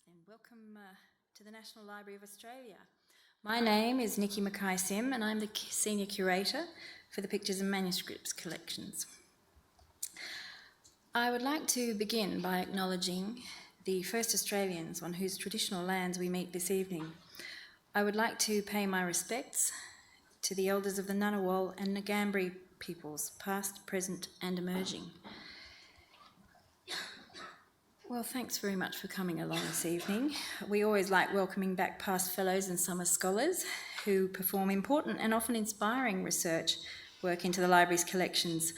then. Welcome to the National Library of Australia. My name is Nikki Mackay-Sim and I'm the Senior Curator for the Pictures and Manuscripts collections. I would like to begin by acknowledging the first Australians on whose traditional lands we meet this evening. I would like to pay my respects to the elders of the Ngunnawal and Ngambri peoples, past, present and emerging. Well, thanks very much for coming along this evening. We always like welcoming back past fellows and summer scholars who perform important and often inspiring research work into the library's collections.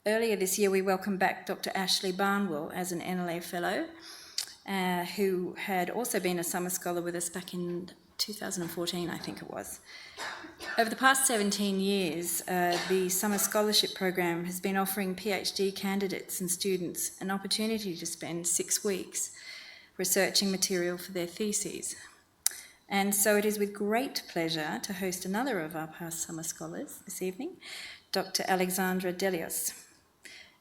Earlier this year we welcomed back Dr Ashley Barnwell as an NLA fellow, who had also been a summer scholar with us back in 2014, I think it was. Over the past 17 years, the Summer Scholarship Program has been offering PhD candidates and students an opportunity to spend 6 weeks researching material for their theses. And so it is with great pleasure to host another of our past summer scholars this evening, Dr Alexandra Dellios,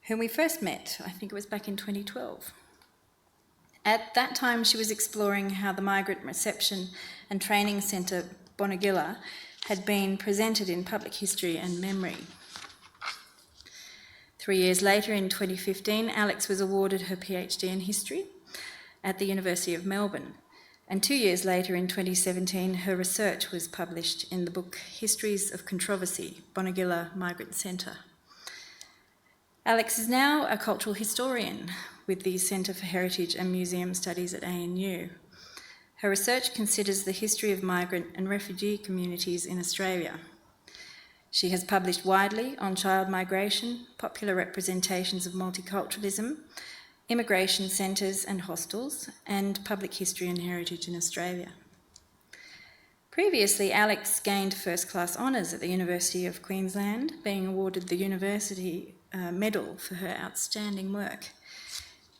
whom we first met, I think it was back in 2012. At that time, she was exploring how the Migrant Reception and Training Centre, Bonegilla, had been presented in public history and memory. 3 years later, in 2015, Alex was awarded her PhD in history at the University of Melbourne. And 2 years later, in 2017, her research was published in the book Histories of Controversy, Bonegilla Migrant Centre. Alex is now a cultural historian with the Centre for Heritage and Museum Studies at ANU. Her research considers the history of migrant and refugee communities in Australia. She has published widely on child migration, popular representations of multiculturalism, immigration centres and hostels, and public history and heritage in Australia. Previously, Alex gained first-class honours at the University of Queensland, being awarded the University Medal for her outstanding work.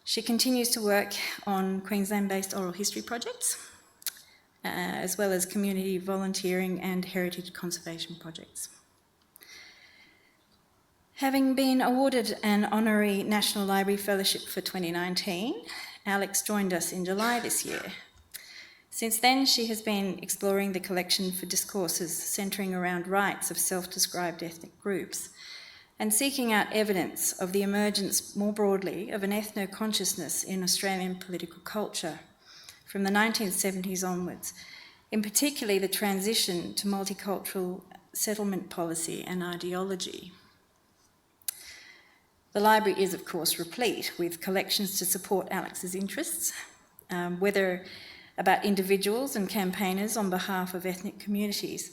She continues to work on Queensland-based oral history projects, as well as community volunteering and heritage conservation projects. Having been awarded an honorary National Library Fellowship for 2019, Alex joined us in July this year. Since then, she has been exploring the collection for discourses centring around rights of self-described ethnic groups and seeking out evidence of the emergence more broadly of an ethno-consciousness in Australian political culture from the 1970s onwards, in particular the transition to multicultural settlement policy and ideology. The library is, of course, replete with collections to support Alex's interests, whether about individuals and campaigners on behalf of ethnic communities,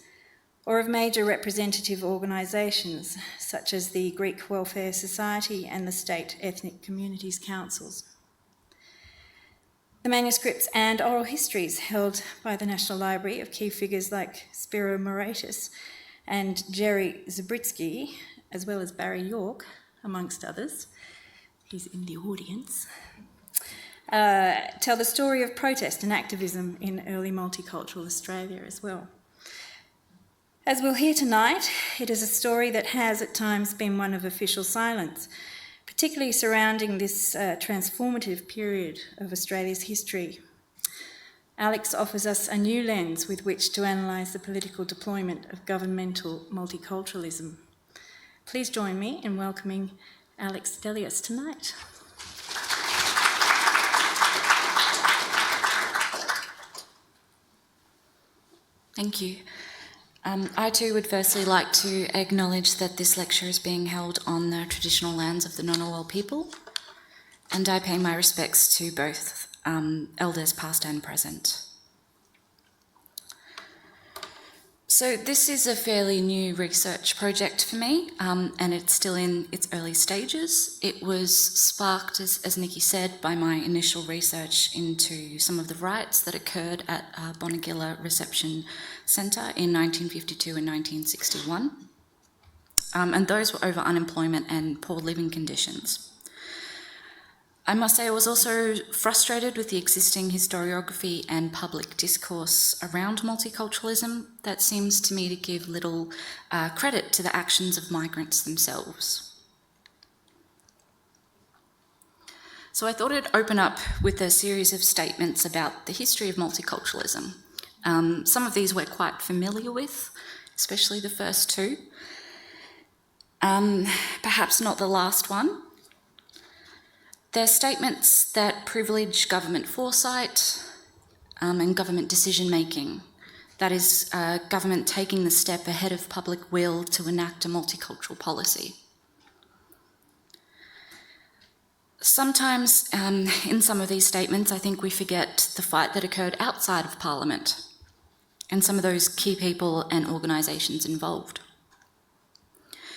or of major representative organisations such as the Greek Welfare Society and the State Ethnic Communities Councils. The manuscripts and oral histories held by the National Library of key figures like Spiro Moratis and Jerry Zabritsky, as well as Barry York, amongst others, he's in the audience, tell the story of protest and activism in early multicultural Australia as well. As we'll hear tonight, it is a story that has at times been one of official silence, particularly surrounding this transformative period of Australia's history. Alex offers us a new lens with which to analyse the political deployment of governmental multiculturalism. Please join me in welcoming Alex Dellios tonight. Thank you. I too would firstly like to acknowledge that this lecture is being held on the traditional lands of the Ngunnawal people, and I pay my respects to both elders past and present. So this is a fairly new research project for me, and it's still in its early stages. It was sparked, as Nikki said, by my initial research into some of the riots that occurred at Bonegilla Reception Centre in 1952 and 1961, and those were over unemployment and poor living conditions. I must say I was also frustrated with the existing historiography and public discourse around multiculturalism that seems to me to give little credit to the actions of migrants themselves. So I thought I'd open up with a series of statements about the history of multiculturalism. Some of these we're quite familiar with, especially the first two. Perhaps not the last one. They're statements that privilege government foresight and government decision-making. That is, government taking the step ahead of public will to enact a multicultural policy. Sometimes in some of these statements, I think we forget the fight that occurred outside of Parliament and some of those key people and organisations involved.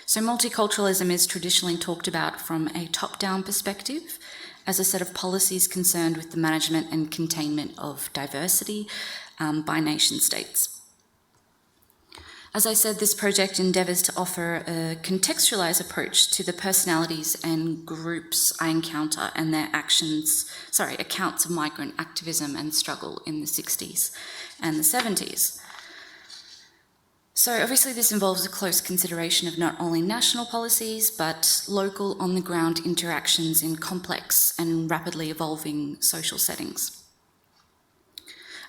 So multiculturalism is traditionally talked about from a top-down perspective as a set of policies concerned with the management and containment of diversity by nation states. As I said, this project endeavours to offer a contextualised approach to the personalities and groups I encounter and their accounts of migrant activism and struggle in the 60s and the 70s. So obviously this involves a close consideration of not only national policies, but local on-the-ground interactions in complex and rapidly evolving social settings.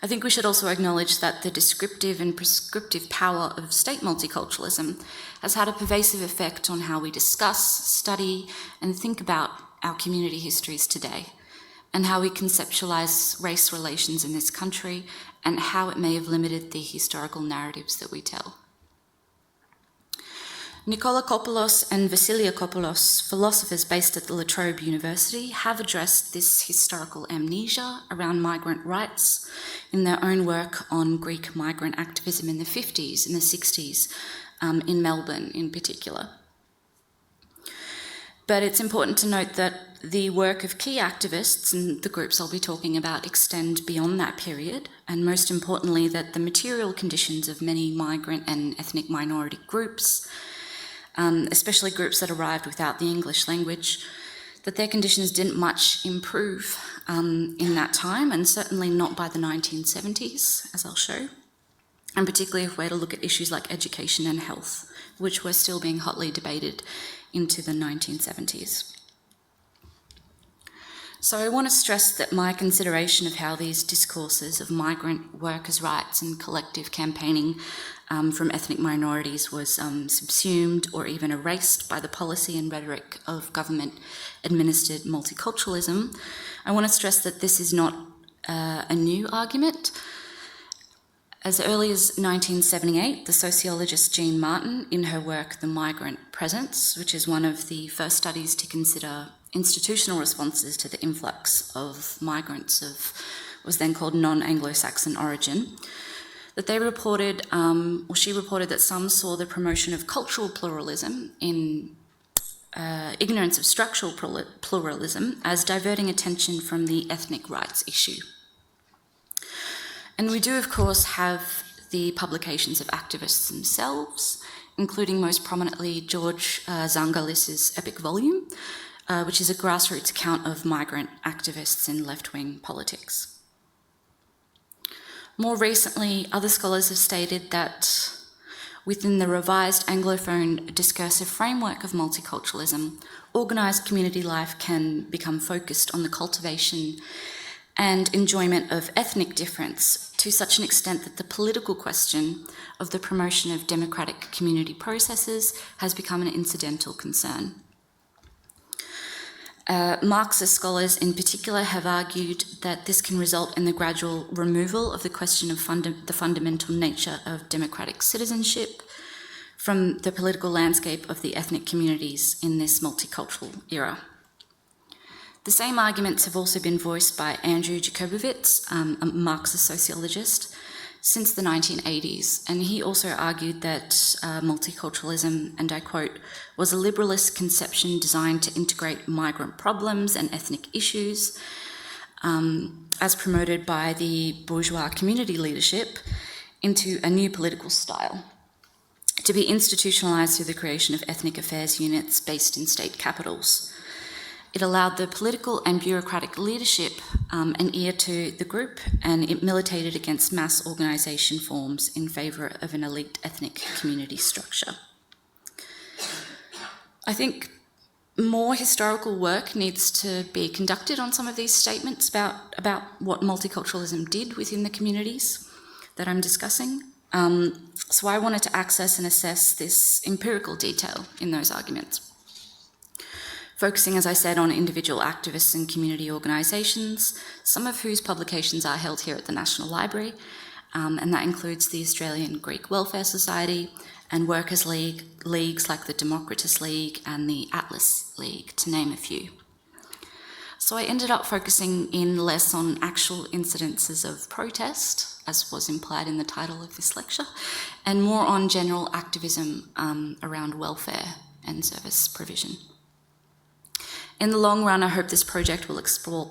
I think we should also acknowledge that the descriptive and prescriptive power of state multiculturalism has had a pervasive effect on how we discuss, study, and think about our community histories today, and how we conceptualise race relations in this country, and how it may have limited the historical narratives that we tell. Nikolakopoulos and Vasiliakopoulos, philosophers based at the La Trobe University, have addressed this historical amnesia around migrant rights in their own work on Greek migrant activism in the 50s and the 60s, in Melbourne in particular. But it's important to note that the work of key activists and the groups I'll be talking about extend beyond that period, and most importantly that the material conditions of many migrant and ethnic minority groups, especially groups that arrived without the English language, that their conditions didn't much improve in that time, and certainly not by the 1970s, as I'll show, and particularly if we're to look at issues like education and health, which were still being hotly debated into the 1970s. So I want to stress that my consideration of how these discourses of migrant workers' rights and collective campaigning from ethnic minorities was subsumed or even erased by the policy and rhetoric of government-administered multiculturalism. I want to stress that this is not a new argument. As early as 1978, the sociologist Jean Martin, in her work The Migrant Presence, which is one of the first studies to consider institutional responses to the influx of migrants of what was then called non-Anglo-Saxon origin, that they reported, she reported that some saw the promotion of cultural pluralism in ignorance of structural pluralism as diverting attention from the ethnic rights issue. And we do, of course, have the publications of activists themselves, including most prominently George Zangalis's epic volume, which is a grassroots account of migrant activists in left-wing politics. More recently, other scholars have stated that within the revised Anglophone discursive framework of multiculturalism, organised community life can become focused on the cultivation and enjoyment of ethnic difference to such an extent that the political question of the promotion of democratic community processes has become an incidental concern. Marxist scholars in particular have argued that this can result in the gradual removal of the question of the fundamental nature of democratic citizenship from the political landscape of the ethnic communities in this multicultural era. The same arguments have also been voiced by Andrew Jacobowitz, a Marxist sociologist, since the 1980s, and he also argued that multiculturalism, and I quote, was a liberalist conception designed to integrate migrant problems and ethnic issues, as promoted by the bourgeois community leadership, into a new political style, to be institutionalised through the creation of ethnic affairs units based in state capitals. It allowed the political and bureaucratic leadership an ear to the group, and it militated against mass organisation forms in favour of an elite ethnic community structure. I think more historical work needs to be conducted on some of these statements about what multiculturalism did within the communities that I'm discussing. So I wanted to access and assess this empirical detail in those arguments, focusing, as I said, on individual activists and community organisations, some of whose publications are held here at the National Library, and that includes the Australian Greek Welfare Society and workers' leagues like the Democritus League and the Atlas League, to name a few. So I ended up focusing in less on actual incidences of protest, as was implied in the title of this lecture, and more on general activism around welfare and service provision. In the long run, I hope this project will explore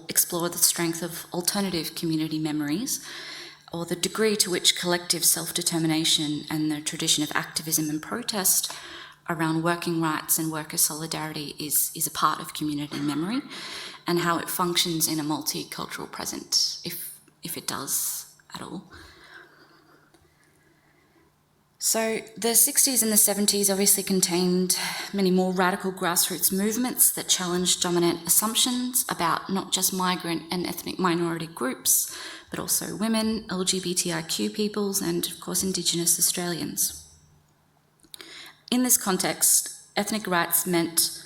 the strength of alternative community memories, or the degree to which collective self-determination and the tradition of activism and protest around working rights and worker solidarity is a part of community memory, and how it functions in a multicultural present, if it does at all. So the 60s and the 70s obviously contained many more radical grassroots movements that challenged dominant assumptions about not just migrant and ethnic minority groups, but also women, LGBTIQ peoples, and of course Indigenous Australians. In this context, ethnic rights meant,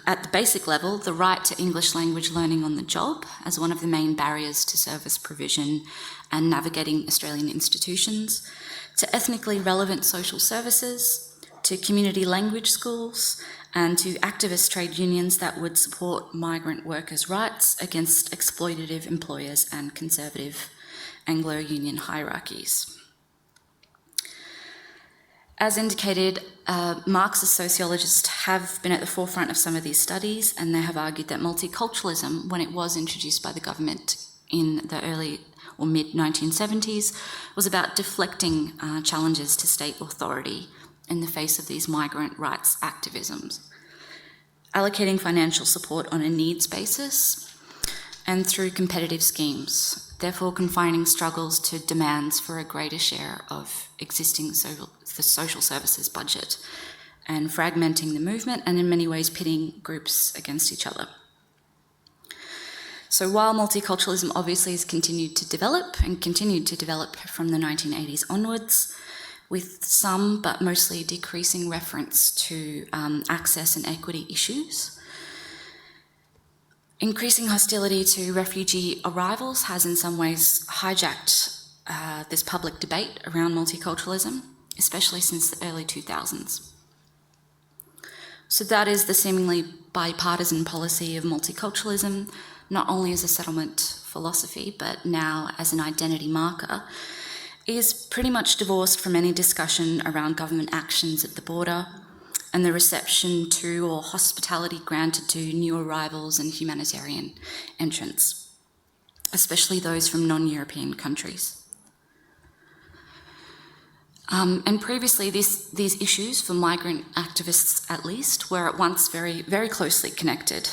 at the basic level, the right to English language learning on the job as one of the main barriers to service provision and navigating Australian institutions, to ethnically relevant social services, to community language schools, and to activist trade unions that would support migrant workers' rights against exploitative employers and conservative Anglo-Union hierarchies. As indicated, Marxist sociologists have been at the forefront of some of these studies, and they have argued that multiculturalism, when it was introduced by the government in the early or mid-1970s, was about deflecting challenges to state authority in the face of these migrant rights activisms, allocating financial support on a needs basis and through competitive schemes, therefore confining struggles to demands for a greater share of existing the social services budget, and fragmenting the movement and in many ways pitting groups against each other. So while multiculturalism obviously has continued to develop and continued to develop from the 1980s onwards, with some but mostly decreasing reference to access and equity issues, increasing hostility to refugee arrivals has in some ways hijacked this public debate around multiculturalism, especially since the early 2000s. So that is the seemingly bipartisan policy of multiculturalism, not only as a settlement philosophy, but now as an identity marker, is pretty much divorced from any discussion around government actions at the border and the reception to or hospitality granted to new arrivals and humanitarian entrants, especially those from non-European countries. And previously, these issues, for migrant activists at least, were at once very, very closely connected.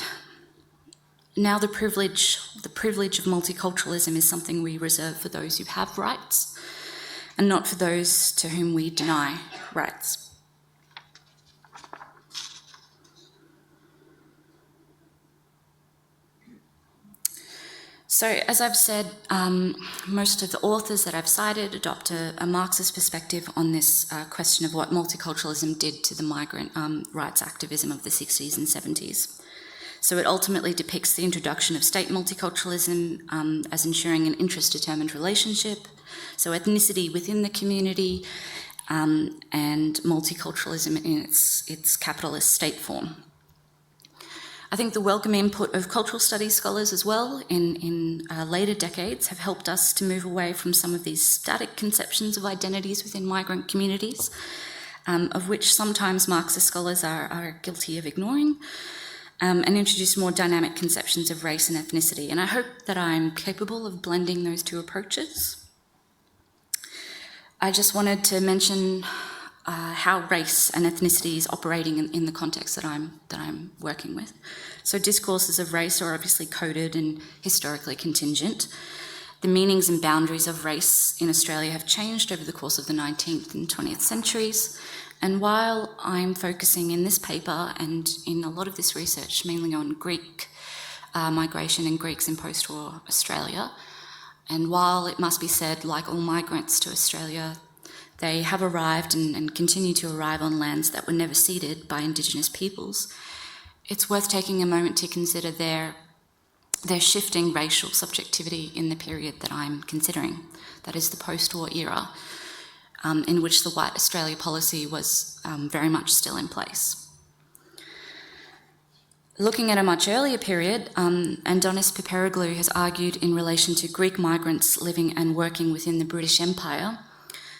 Now the privilege of multiculturalism is something we reserve for those who have rights, and not for those to whom we deny rights. So, as I've said, most of the authors that I've cited adopt a Marxist perspective on this question of what multiculturalism did to the migrant rights activism of the 60s and 70s. So it ultimately depicts the introduction of state multiculturalism as ensuring an interest-determined relationship, so ethnicity within the community, and multiculturalism in its capitalist state form. I think the welcome input of cultural studies scholars as well in later decades have helped us to move away from some of these static conceptions of identities within migrant communities, of which sometimes Marxist scholars are guilty of ignoring, and introduce more dynamic conceptions of race and ethnicity. And I hope that I'm capable of blending those two approaches. I just wanted to mention how race and ethnicity is operating in the context that I'm working with. So discourses of race are obviously coded and historically contingent. The meanings and boundaries of race in Australia have changed over the course of the 19th and 20th centuries, And while I'm focusing in this paper and in a lot of this research mainly on Greek migration and Greeks in post-war Australia, and while it must be said, like all migrants to Australia, they have arrived and continue to arrive on lands that were never ceded by Indigenous peoples, it's worth taking a moment to consider their shifting racial subjectivity in the period that I'm considering, that is the post-war era, in which the White Australia policy was very much still in place. Looking at a much earlier period, Andonis Paparoglou has argued in relation to Greek migrants living and working within the British Empire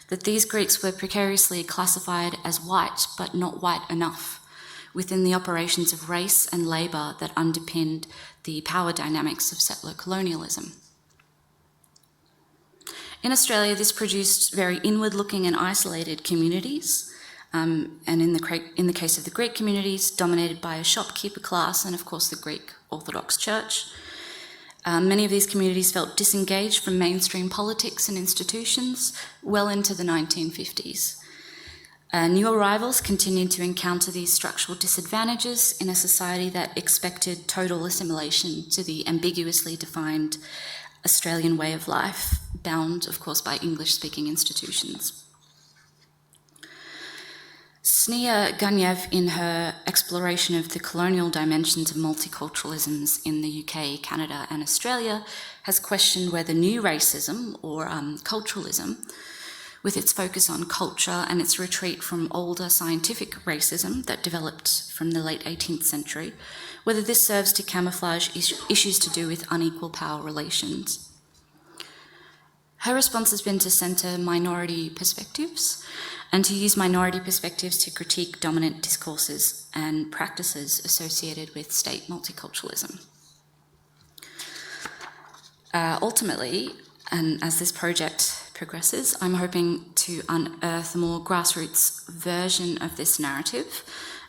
that these Greeks were precariously classified as white, but not white enough, within the operations of race and labour that underpinned the power dynamics of settler colonialism. In Australia, this produced very inward-looking and isolated communities, and in the case of the Greek communities, dominated by a shopkeeper class and, of course, the Greek Orthodox Church. Many of these communities felt disengaged from mainstream politics and institutions well into the 1950s. New arrivals continued to encounter these structural disadvantages in a society that expected total assimilation to the ambiguously defined Australian way of life, bound, of course, by English-speaking institutions. Sneha Ganyev, in her exploration of the colonial dimensions of multiculturalisms in the UK, Canada, and Australia, has questioned whether new racism, or culturalism, with its focus on culture and its retreat from older scientific racism that developed from the late 18th century, whether this serves to camouflage issues to do with unequal power relations. Her response has been to centre minority perspectives and to use minority perspectives to critique dominant discourses and practices associated with state multiculturalism. Ultimately, and as this project progresses, I'm hoping to unearth a more grassroots version of this narrative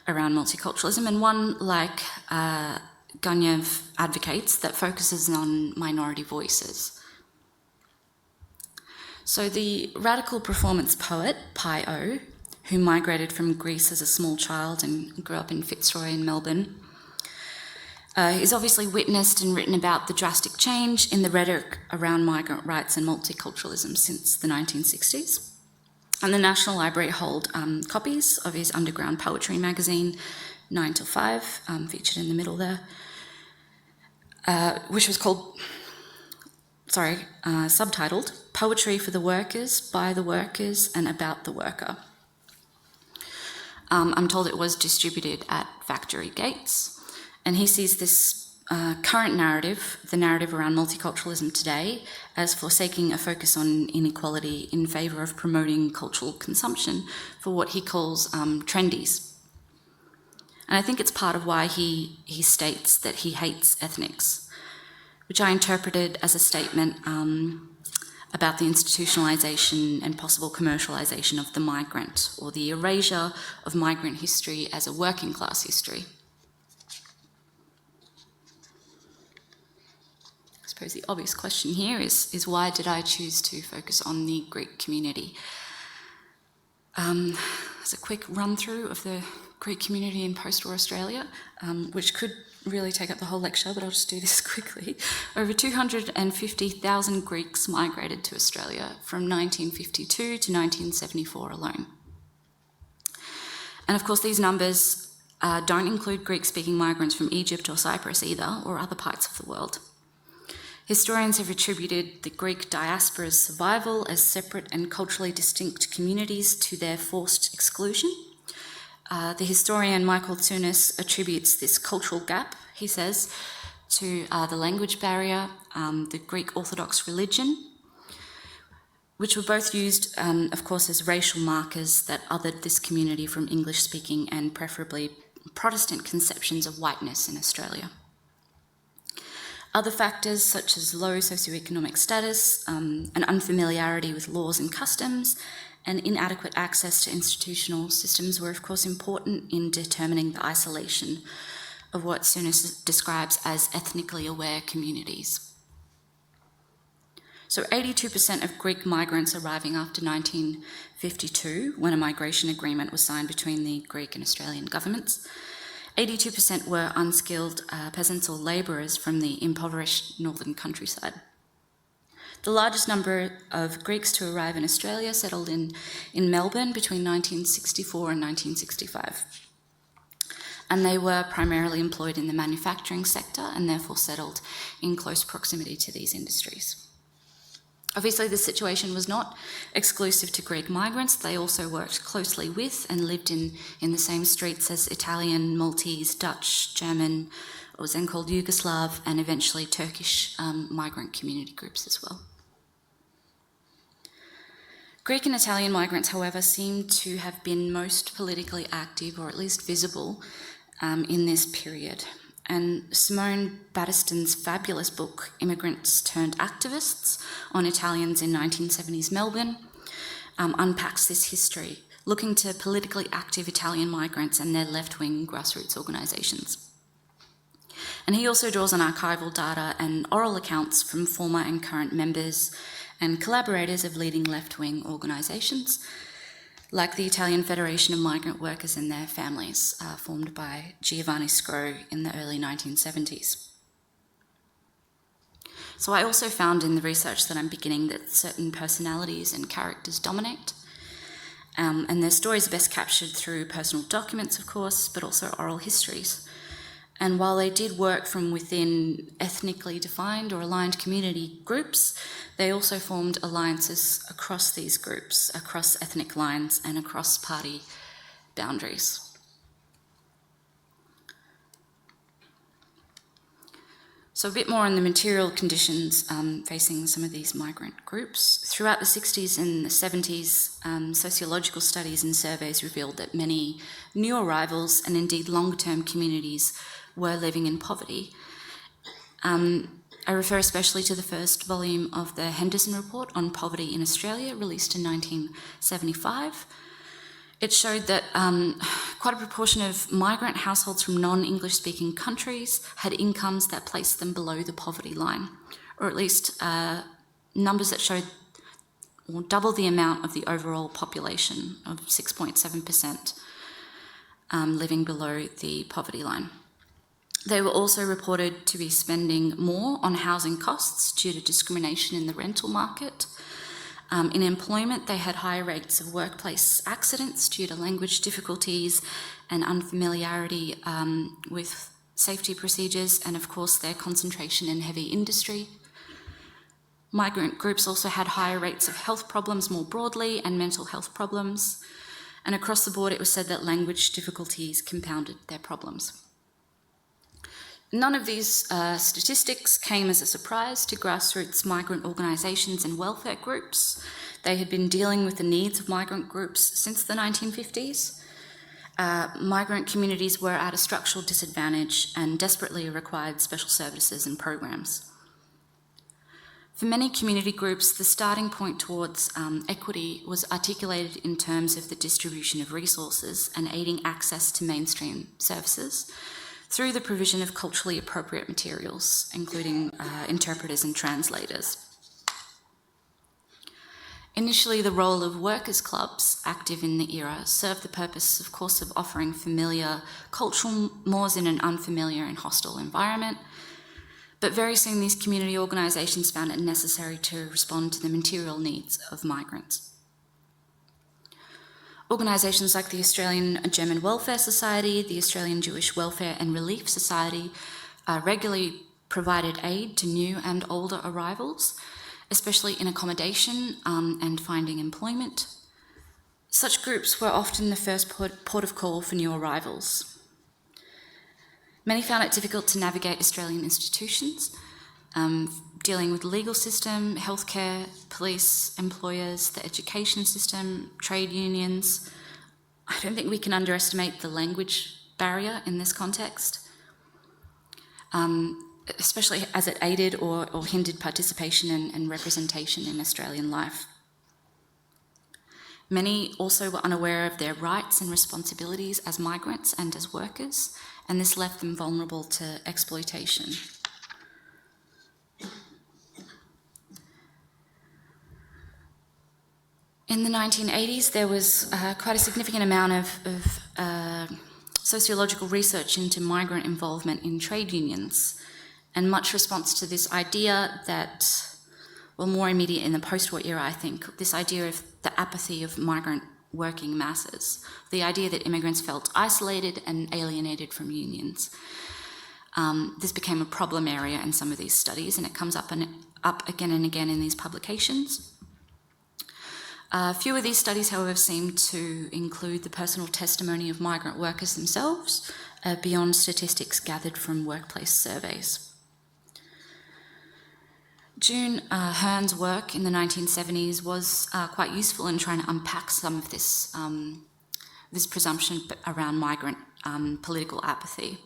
around multiculturalism, and one like Ganyev advocates that focuses on minority voices. So the radical performance poet, Pi O, who migrated from Greece as a small child and grew up in Fitzroy in Melbourne, is obviously witnessed and written about the drastic change in the rhetoric around migrant rights and multiculturalism since the 1960s. And the National Library hold copies of his underground poetry magazine, 9 till 5, featured in the middle there, which was subtitled Poetry for the Workers, by the Workers, and about the Worker. I'm told it was distributed at factory gates, and he sees this current narrative, the narrative around multiculturalism today, as forsaking a focus on inequality in favour of promoting cultural consumption for what he calls trendies. And I think it's part of why he states that he hates ethnics, which I interpreted as a statement about the institutionalisation and possible commercialisation of the migrant, or the erasure of migrant history as a working class history. I suppose the obvious question here is why did I choose to focus on the Greek community? As a quick run through of the Greek community in post-war Australia, which could really take up the whole lecture, but I'll just do this quickly. Over 250,000 Greeks migrated to Australia from 1952 to 1974 alone. And of course, these numbers don't include Greek-speaking migrants from Egypt or Cyprus either, or other parts of the world. Historians have attributed the Greek diaspora's survival as separate and culturally distinct communities to their forced exclusion. The historian Michael Tsounis attributes this cultural gap, he says, to the language barrier, the Greek Orthodox religion, which were both used, of course, as racial markers that othered this community from English-speaking and preferably Protestant conceptions of whiteness in Australia. Other factors such as low socioeconomic status, an unfamiliarity with laws and customs, and inadequate access to institutional systems were of course important in determining the isolation of what Tsounis describes as ethnically aware communities. So 82% of Greek migrants arriving after 1952, when a migration agreement was signed between the Greek and Australian governments, 82% were unskilled peasants or labourers from the impoverished northern countryside. The largest number of Greeks to arrive in Australia settled in Melbourne between 1964 and 1965. And they were primarily employed in the manufacturing sector and therefore settled in close proximity to these industries. Obviously, this situation was not exclusive to Greek migrants. They also worked closely with and lived in the same streets as Italian, Maltese, Dutch, German, what was then called Yugoslav, and eventually Turkish migrant community groups as well. Greek and Italian migrants, however, seem to have been most politically active, or at least visible, in this period. And Simone Battista's fabulous book, Immigrants Turned Activists, on Italians in 1970s Melbourne, unpacks this history, looking to politically active Italian migrants and their left-wing grassroots organisations. And he also draws on archival data and oral accounts from former and current members and collaborators of leading left-wing organisations, like the Italian Federation of Migrant Workers and their families, formed by Giovanni Scro in the early 1970s. So I also found in the research that I'm beginning that certain personalities and characters dominate, and their stories are best captured through personal documents, of course, but also oral histories. And while they did work from within ethnically defined or aligned community groups, they also formed alliances across these groups, across ethnic lines and across party boundaries. So a bit more on the material conditions facing some of these migrant groups. Throughout the 60s and the 70s, sociological studies and surveys revealed that many new arrivals and indeed longer-term communities were living in poverty. I refer especially to the first volume of the Henderson Report on Poverty in Australia, released in 1975. It showed that quite a proportion of migrant households from non-English speaking countries had incomes that placed them below the poverty line, or at least numbers that showed double the amount of the overall population of 6.7% living below the poverty line. They were also reported to be spending more on housing costs due to discrimination in the rental market. In employment, they had higher rates of workplace accidents due to language difficulties and unfamiliarity with safety procedures, and of course their concentration in heavy industry. Migrant groups also had higher rates of health problems more broadly and mental health problems. And across the board, it was said that language difficulties compounded their problems. None of these statistics came as a surprise to grassroots migrant organisations and welfare groups. They had been dealing with the needs of migrant groups since the 1950s. Migrant communities were at a structural disadvantage and desperately required special services and programs. For many community groups, the starting point towards equity was articulated in terms of the distribution of resources and aiding access to mainstream services through the provision of culturally appropriate materials, including interpreters and translators. Initially, the role of workers' clubs, active in the era, served the purpose, of course, of offering familiar cultural mores in an unfamiliar and hostile environment. But very soon, these community organisations found it necessary to respond to the material needs of migrants. Organisations like the Australian German Welfare Society, the Australian Jewish Welfare and Relief Society regularly provided aid to new and older arrivals, especially in accommodation and finding employment. Such groups were often the first port of call for new arrivals. Many found it difficult to navigate Australian institutions, dealing with the legal system, healthcare, police, employers, the education system, trade unions. I don't think we can underestimate the language barrier in this context, especially as it aided or hindered participation and representation in Australian life. Many also were unaware of their rights and responsibilities as migrants and as workers, and this left them vulnerable to exploitation. In the 1980s, there was quite a significant amount of sociological research into migrant involvement in trade unions, and much response to this idea that, well, more immediate in the post-war era, I think, this idea of the apathy of migrant working masses, the idea that immigrants felt isolated and alienated from unions. This became a problem area in some of these studies, and it comes up again and again in these publications. Few of these studies, however, seem to include the personal testimony of migrant workers themselves, beyond statistics gathered from workplace surveys. June Hearn's work in the 1970s was quite useful in trying to unpack some of this, this presumption around migrant political apathy.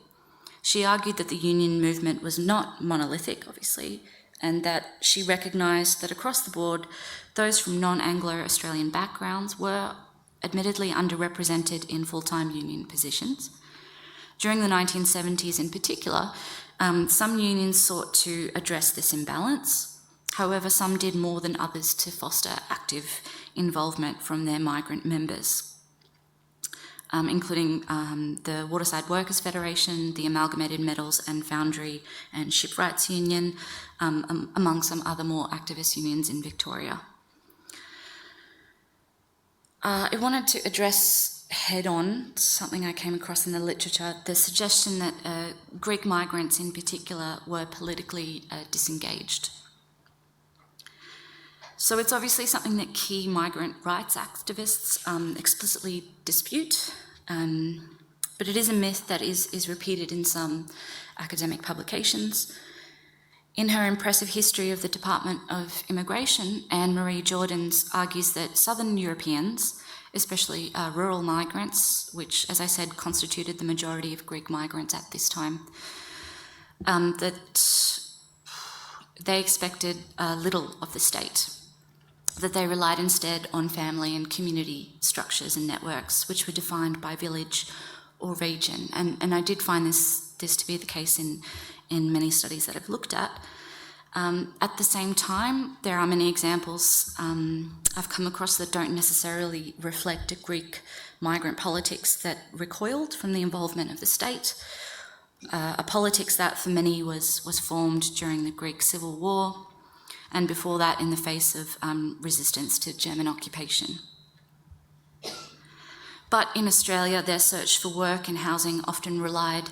She argued that the union movement was not monolithic, obviously, and that she recognised that across the board, those from non-Anglo-Australian backgrounds were admittedly underrepresented in full-time union positions. During the 1970s in particular, some unions sought to address this imbalance. However, some did more than others to foster active involvement from their migrant members, including the Waterside Workers Federation, the Amalgamated Metals and Foundry and Shipwrights Union, among some other more activist unions in Victoria. I wanted to address head-on something I came across in the literature, the suggestion that Greek migrants in particular were politically disengaged. So it's obviously something that key migrant rights activists explicitly dispute, but it is a myth that is repeated in some academic publications. In her impressive history of the Department of Immigration, Anne-Marie Jordans argues that Southern Europeans, especially rural migrants, which, as I said, constituted the majority of Greek migrants at this time, that they expected little of the state, that they relied instead on family and community structures and networks, which were defined by village or region. And I did find this to be the case in many studies that I've looked at. At the same time, there are many examples I've come across that don't necessarily reflect a Greek migrant politics that recoiled from the involvement of the state, a politics that for many was formed during the Greek Civil War, and before that in the face of resistance to German occupation. But in Australia, their search for work and housing often relied,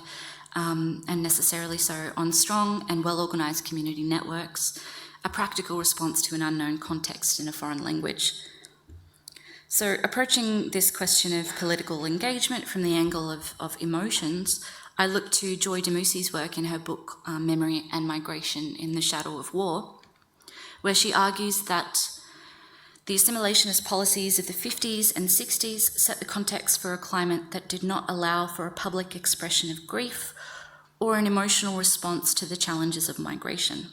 and necessarily so, on strong and well-organised community networks, a practical response to an unknown context in a foreign language. So approaching this question of political engagement from the angle of emotions, I looked to Joy DeMusy's work in her book, Memory and Migration in the Shadow of War, where she argues that the assimilationist policies of the 50s and 60s set the context for a climate that did not allow for a public expression of grief or an emotional response to the challenges of migration.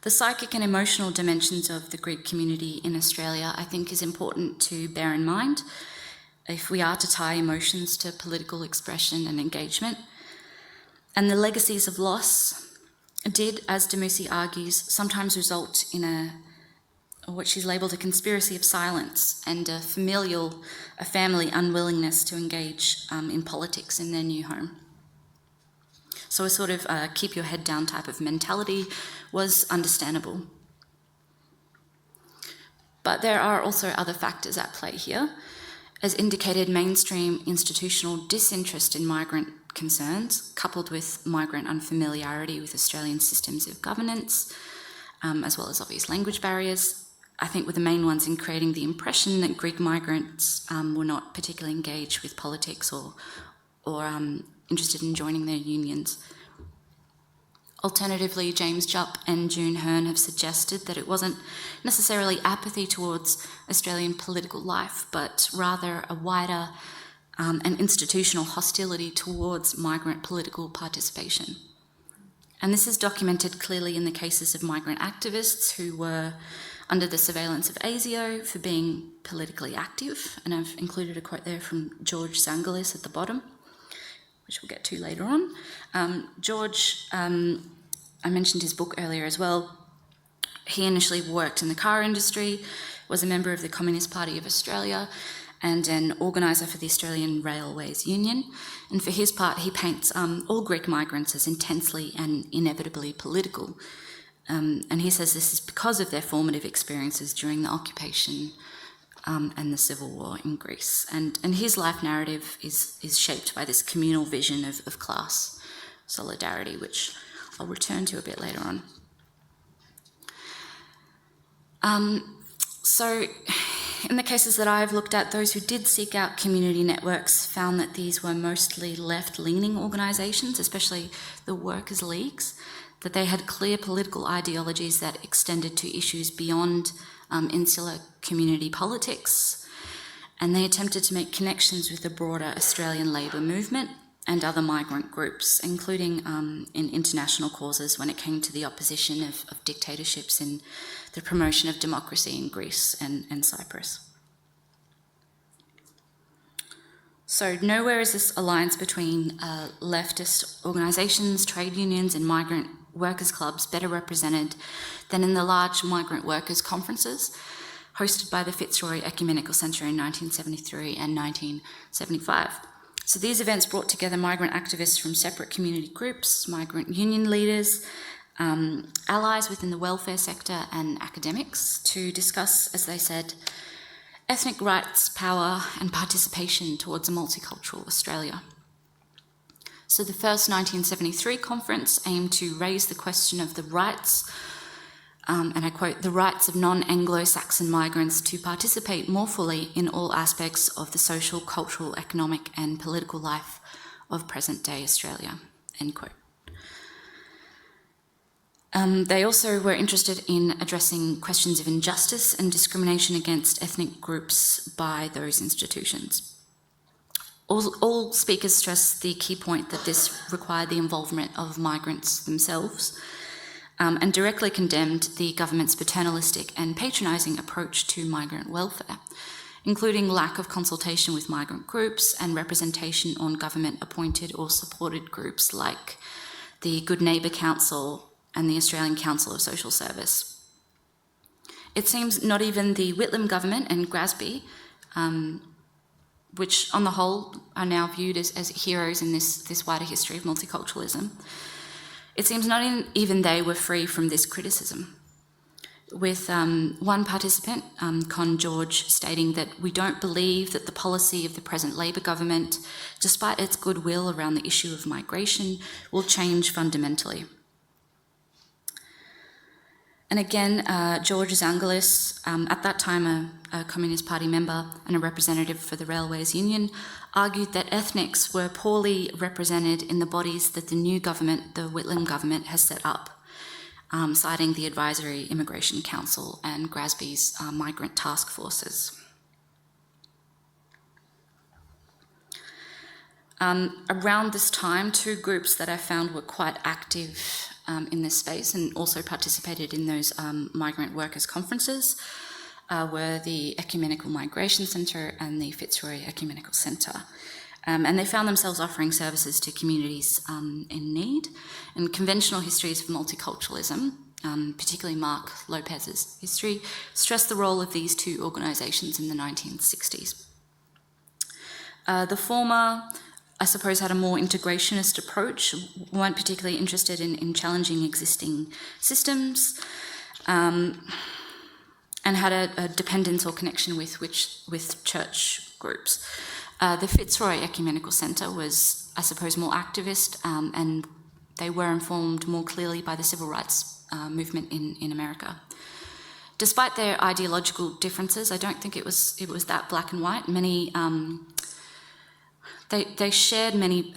The psychic and emotional dimensions of the Greek community in Australia, I think, is important to bear in mind if we are to tie emotions to political expression and engagement. And the legacies of loss did, as DeMusy argues, sometimes result in what she's labelled a conspiracy of silence and a family unwillingness to engage in politics in their new home. So a sort of keep your head down type of mentality was understandable. But there are also other factors at play here. As indicated, mainstream institutional disinterest in migrant concerns, coupled with migrant unfamiliarity with Australian systems of governance, as well as obvious language barriers, I think were the main ones in creating the impression that Greek migrants were not particularly engaged with politics or interested in joining their unions. Alternatively, James Jupp and June Hearn have suggested that it wasn't necessarily apathy towards Australian political life, but rather a wider and institutional hostility towards migrant political participation. And this is documented clearly in the cases of migrant activists who were under the surveillance of ASIO for being politically active, and I've included a quote there from George Zangelis at the bottom, which we'll get to later on. George, I mentioned his book earlier as well. He initially worked in the car industry, was a member of the Communist Party of Australia, and an organiser for the Australian Railways Union. And for his part, he paints all Greek migrants as intensely and inevitably political. And he says this is because of their formative experiences during the occupation and the civil war in Greece. And his life narrative is shaped by this communal vision of class solidarity, which I'll return to a bit later on. So in the cases that I've looked at, those who did seek out community networks found that these were mostly left-leaning organisations, especially the workers' leagues, that they had clear political ideologies that extended to issues beyond insular community politics, and they attempted to make connections with the broader Australian labour movement and other migrant groups, including in international causes when it came to the opposition of dictatorships and the promotion of democracy in Greece and Cyprus. So nowhere is this alliance between leftist organisations, trade unions and migrant workers' clubs better represented than in the large migrant workers' conferences hosted by the Fitzroy Ecumenical Centre in 1973 and 1975. So these events brought together migrant activists from separate community groups, migrant union leaders, allies within the welfare sector and academics to discuss, as they said, ethnic rights, power and participation towards a multicultural Australia. So the first 1973 conference aimed to raise the question of the rights, and I quote, the rights of non-Anglo-Saxon migrants to participate more fully in all aspects of the social, cultural, economic and political life of present-day Australia, end quote. They also were interested in addressing questions of injustice and discrimination against ethnic groups by those institutions. All speakers stressed the key point that this required the involvement of migrants themselves, and directly condemned the government's paternalistic and patronising approach to migrant welfare, including lack of consultation with migrant groups and representation on government-appointed or supported groups like the Good Neighbour Council and the Australian Council of Social Service. It seems not even the Whitlam government and GRASB, which on the whole are now viewed as heroes in this wider history of multiculturalism, it seems not even they were free from this criticism, with one participant, Con George, stating that we don't believe that the policy of the present Labor government, despite its goodwill around the issue of migration, will change fundamentally. And again, George Zangelis, at that time a Communist Party member and a representative for the Railways Union, argued that ethnics were poorly represented in the bodies that the new government, the Whitlam government, has set up, citing the Advisory Immigration Council and GRASB's migrant task forces. Around this time, two groups that I found were quite active in this space and also participated in those migrant workers' conferences were the Ecumenical Migration Centre and the Fitzroy Ecumenical Centre. And they found themselves offering services to communities in need. And conventional histories of multiculturalism, particularly Mark Lopez's history, stressed the role of these two organisations in the 1960s. The former, I suppose, had a more integrationist approach, weren't particularly interested in challenging existing systems, and had a dependence or connection with church groups. The Fitzroy Ecumenical Centre was, I suppose, more activist, and they were informed more clearly by the civil rights movement in America. Despite their ideological differences, I don't think it was that black and white. Many They shared many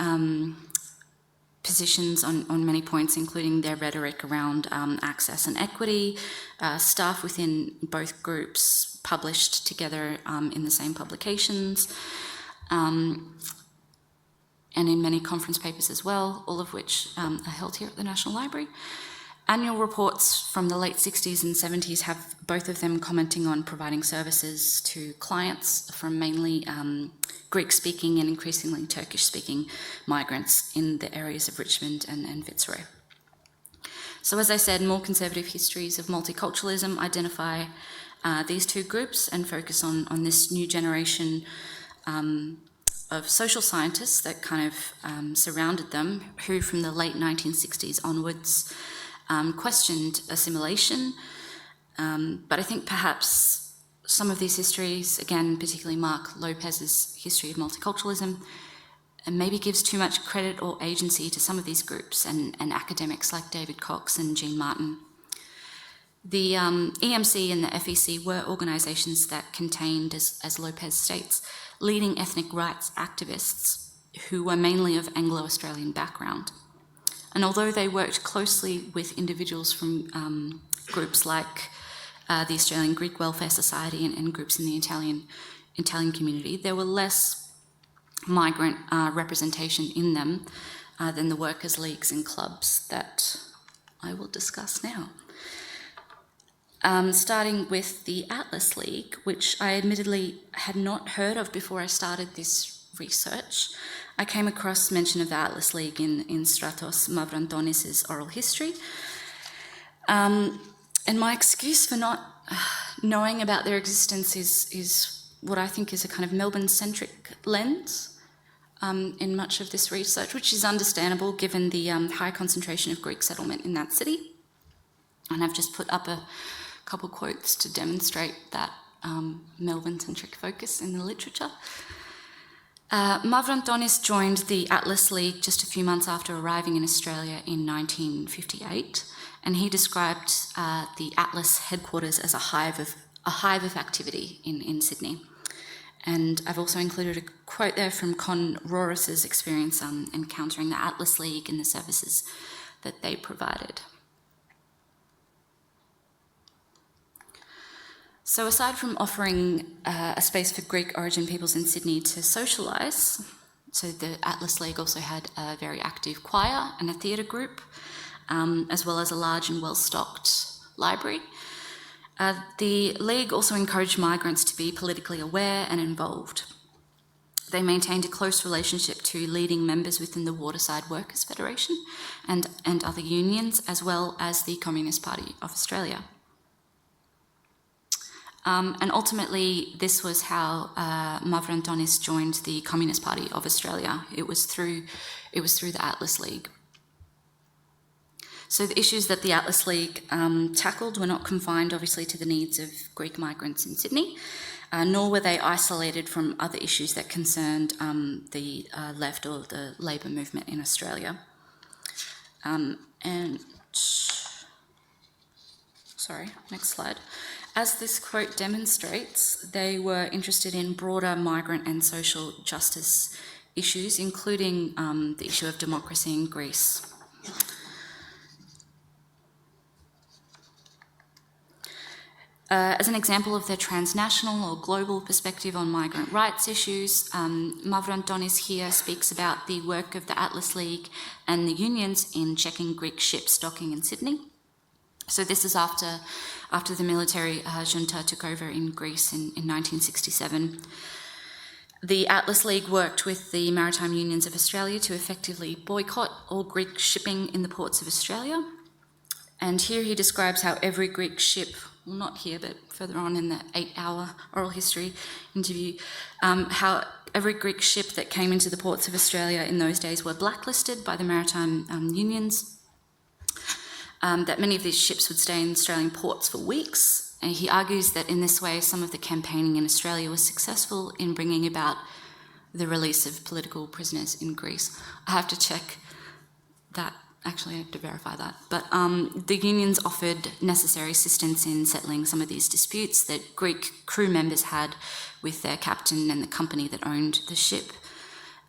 positions on many points, including their rhetoric around access and equity. Staff within both groups published together in the same publications, and in many conference papers as well, all of which are held here at the National Library. Annual reports from the late 60s and 70s have both of them commenting on providing services to clients from mainly Greek-speaking and increasingly Turkish-speaking migrants in the areas of Richmond and Fitzroy. So as I said, more conservative histories of multiculturalism identify these two groups and focus on this new generation of social scientists that kind of surrounded them, who from the late 1960s onwards questioned assimilation. But I think perhaps some of these histories, again, particularly Mark Lopez's history of multiculturalism, and maybe gives too much credit or agency to some of these groups and academics like David Cox and Jean Martin. The EMC and the FEC were organisations that contained, as Lopez states, leading ethnic rights activists who were mainly of Anglo-Australian background. And although they worked closely with individuals from groups like the Australian Greek Welfare Society and groups in the Italian community, there were less migrant representation in them than the workers' leagues and clubs that I will discuss now. Starting with the Atlas League, which I admittedly had not heard of before I started this research. I came across mention of the Atlas League in Stratos Mavrantonis' oral history. And my excuse for not knowing about their existence is what I think is a kind of Melbourne-centric lens in much of this research, which is understandable given the high concentration of Greek settlement in that city. And I've just put up a couple quotes to demonstrate that Melbourne-centric focus in the literature. Mavrantonis joined the Atlas League just a few months after arriving in Australia in 1958, and he described the Atlas headquarters as a hive of activity in Sydney. And I've also included a quote there from Con Roris's experience encountering the Atlas League and the services that they provided. So aside from offering a space for Greek origin peoples in Sydney to socialise, so the Atlas League also had a very active choir and a theatre group, as well as a large and well-stocked library. The League also encouraged migrants to be politically aware and involved. They maintained a close relationship to leading members within the Waterside Workers' Federation and other unions, as well as the Communist Party of Australia. And ultimately, this was how Mavrantonis joined the Communist Party of Australia. It was through the Atlas League. So the issues that the Atlas League tackled were not confined, obviously, to the needs of Greek migrants in Sydney, nor were they isolated from other issues that concerned the left or the Labour movement in Australia. Next slide. As this quote demonstrates, they were interested in broader migrant and social justice issues, including the issue of democracy in Greece. As an example of their transnational or global perspective on migrant rights issues, Mavrantonis here speaks about the work of the Atlas League and the unions in checking Greek ships docking in Sydney. So this is after the military junta took over in Greece in 1967. The Atlas League worked with the Maritime Unions of Australia to effectively boycott all Greek shipping in the ports of Australia. And here he describes how every Greek ship, well, not here, but further on in the 8-hour oral history interview, how every Greek ship that came into the ports of Australia in those days were blacklisted by the Maritime Unions, that many of these ships would stay in Australian ports for weeks. And he argues that in this way, some of the campaigning in Australia was successful in bringing about the release of political prisoners in Greece. I have to check that. Actually, I have to verify that. But the unions offered necessary assistance in settling some of these disputes that Greek crew members had with their captain and the company that owned the ship.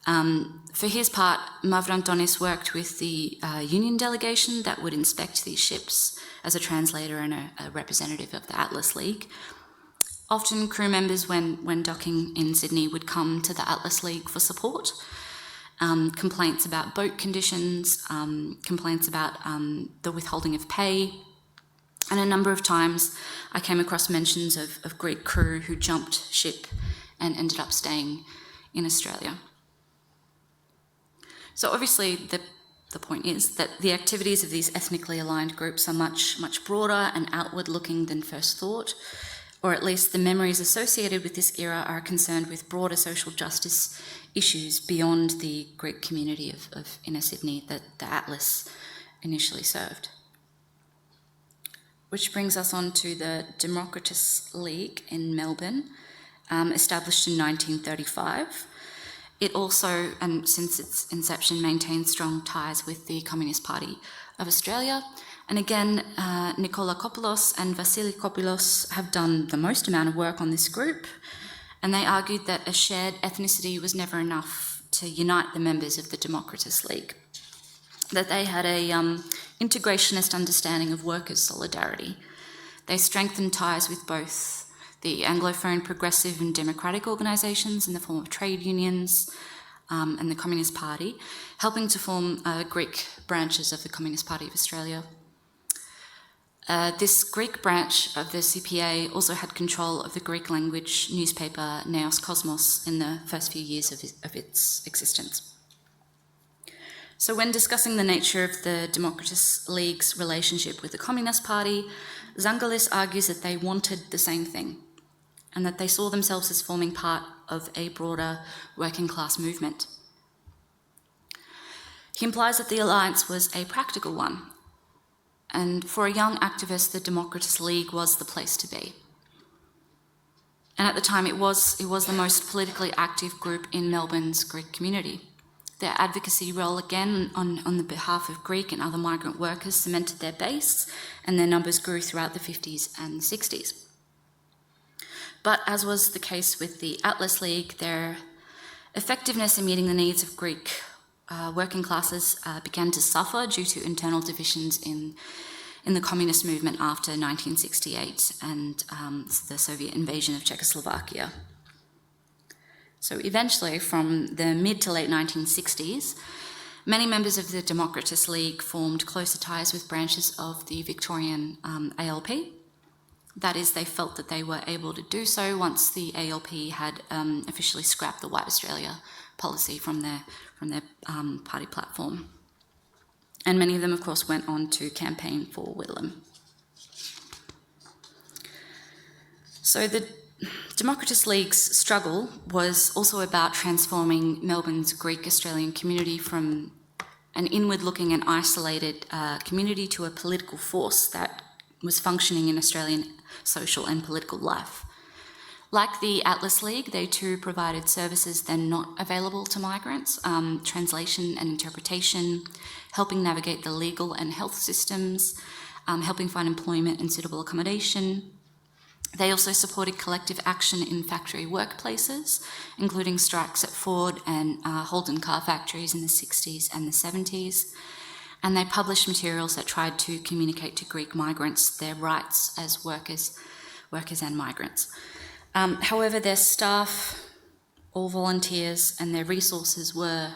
For his part, Mavrantonis worked with the union delegation that would inspect these ships as a translator and a representative of the Atlas League. Often crew members, when docking in Sydney, would come to the Atlas League for support. Complaints about boat conditions, complaints about the withholding of pay, and a number of times I came across mentions of Greek crew who jumped ship and ended up staying in Australia. So obviously the the point is that the activities of these ethnically aligned groups are much broader and outward-looking than first thought, or at least the memories associated with this era are concerned with broader social justice issues beyond the Greek community of inner Sydney that the Atlas initially served. Which brings us on to the Democritus League in Melbourne, established in 1935. It also, and since its inception, maintains strong ties with the Communist Party of Australia. And again, Nikola Kopoulos and Vassili Kopoulos have done the most amount of work on this group, and they argued that a shared ethnicity was never enough to unite the members of the Democritus League, that they had a integrationist understanding of workers' solidarity. They strengthened ties with both the Anglophone progressive and democratic organisations in the form of trade unions and the Communist Party, helping to form Greek branches of the Communist Party of Australia. This Greek branch of the CPA also had control of the Greek language newspaper Neos Kosmos in the first few years of its existence. So when discussing the nature of the Democritus League's relationship with the Communist Party, Zangalis argues that they wanted the same thing and that they saw themselves as forming part of a broader working class movement. He implies that the alliance was a practical one, and for a young activist, the Democritus League was the place to be. And at the time, it was the most politically active group in Melbourne's Greek community. Their advocacy role, again, on the behalf of Greek and other migrant workers, cemented their base, and their numbers grew throughout the 50s and 60s. But as was the case with the Atlas League, their effectiveness in meeting the needs of Greek working classes began to suffer due to internal divisions in the communist movement after 1968 and the Soviet invasion of Czechoslovakia. So eventually, from the mid to late 1960s, many members of the Democritus League formed closer ties with branches of the Victorian ALP. That is, they felt that they were able to do so once the ALP had officially scrapped the White Australia policy from their party platform. And many of them, of course, went on to campaign for Whitlam. So the Democritus League's struggle was also about transforming Melbourne's Greek Australian community from an inward-looking and isolated community to a political force that was functioning in Australian social and political life. Like the Atlas League, they too provided services then not available to migrants, translation and interpretation, helping navigate the legal and health systems, helping find employment and suitable accommodation. They also supported collective action in factory workplaces, including strikes at Ford and Holden car factories in the 60s and the 70s. And they published materials that tried to communicate to Greek migrants their rights as workers and migrants. However, their staff, all volunteers, and their resources were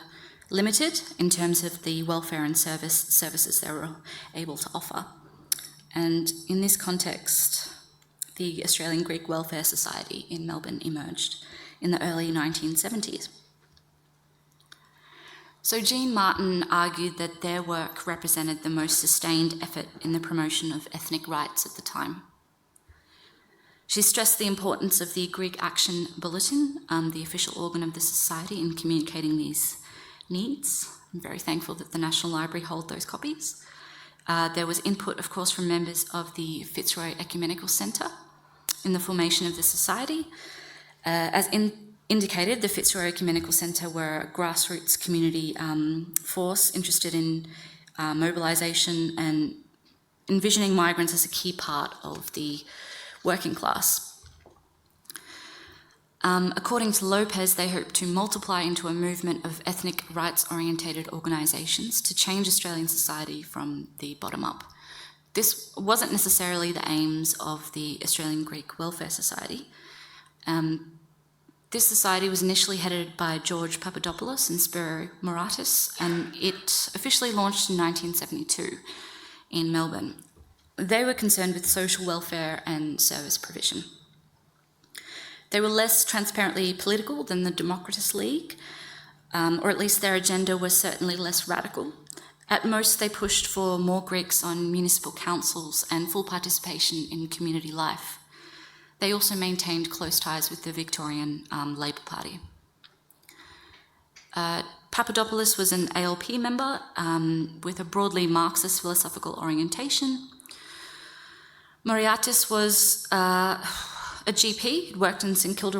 limited in terms of the welfare and services they were able to offer. And in this context, the Australian Greek Welfare Society in Melbourne emerged in the early 1970s. So Jean Martin argued that their work represented the most sustained effort in the promotion of ethnic rights at the time. She stressed the importance of the Greek Action Bulletin, the official organ of the Society, in communicating these needs. I'm very thankful that the National Library hold those copies. There was input, of course, from members of the Fitzroy Ecumenical Centre in the formation of the Society. As indicated, the Fitzroy Ecumenical Centre were a grassroots community force interested in mobilisation and envisioning migrants as a key part of the working class. According to Lopez, they hoped to multiply into a movement of ethnic rights-orientated organisations to change Australian society from the bottom up. This wasn't necessarily the aims of the Australian Greek Welfare Society. This society was initially headed by George Papadopoulos and Spiro Moratis, and it officially launched in 1972 in Melbourne. They were concerned with social welfare and service provision. They were less transparently political than the Democritus League, or at least their agenda was certainly less radical. At most, they pushed for more Greeks on municipal councils and full participation in community life. They also maintained close ties with the Victorian Labor Party. Papadopoulos was an ALP member with a broadly Marxist philosophical orientation. Moriartis was a GP. He'd worked in St Kilda